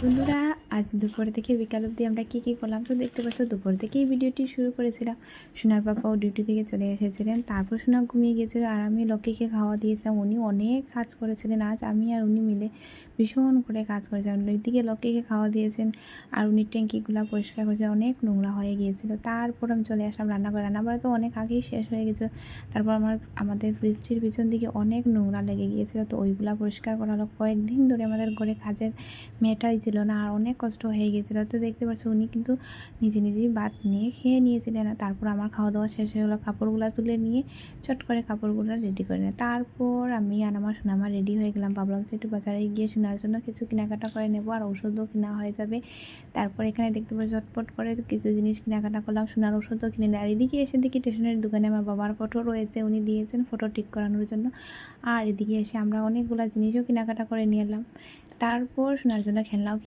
বন্ধুরা, আজ দুপুর থেকে বিকাল অবধি আমরা কী করলাম তো দেখতে পাচ্ছ। দুপুর থেকেই ভিডিওটি শুরু করেছিলাম। সোনার পাপাও ডিউটি থেকে চলে এসেছিলেন, তারপর সোনা ঘুমিয়ে গিয়েছিল আর আমি লক্ষ্মীকে খাওয়া দিয়েছিলাম। উনি অনেক কাজ করেছিলেন, আজ আমি আর উনি মিলে ভীষণ করে কাজ করেছিলাম। ওইদিকে লক্ষ্মীকে খাওয়া দিয়েছেন আর উনি ট্যাঙ্কিগুলো পরিষ্কার করেছেন, অনেক নোংরা হয়ে গিয়েছিল। তারপর আমি চলে আসলাম রান্নাঘরে। রান্নাঘরে তো অনেক আগেই শেষ হয়ে গেছিলো। তারপর আমাদের ফ্রিজটির পিছন দিকে অনেক নোংরা লেগে গিয়েছিলো, তো ওইগুলা পরিষ্কার করা হলো। কয়েকদিন ধরে আমাদের ঘরে কাজের মেয়েটাই ছিল না আর অনেক কষ্ট হয়ে গিয়েছিলো। তো দেখতে পাচ্ছ উনি কিন্তু নিজেই ভাত নিয়ে খেয়ে নিয়েছিলেন। তারপর আমার খাওয়া দাওয়া শেষ হয়ে গেলো, কাপড়গুলো তুলে নিয়ে চট করে কাপড়গুলো রেডি করে নেয়। তারপর আমি আর আমার সোনামা রেডি হয়ে গেলাম। ভাবলাম যে একটু বাজারে গিয়ে সোনার জন্য কিছু কেনাকাটা করে নেবো আর ওষুধও কেনা হয়ে যাবে। তারপর এখানে দেখতে পাচ্ছি ঝটপট করে কিছু জিনিস কেনাকাটা করলাম, সোনার ওষুধও কিনে নেয়। আর এদিকে এসে দেখি স্টেশনের দোকানে আমার বাবার ফটো রয়েছে, উনি দিয়েছেন ফটো ঠিক করানোর জন্য। আর এদিকে এসে আমরা অনেকগুলো জিনিসও কেনাকাটা করে নিয়ে এলাম। তারপর সোনার জন্য খেলনাও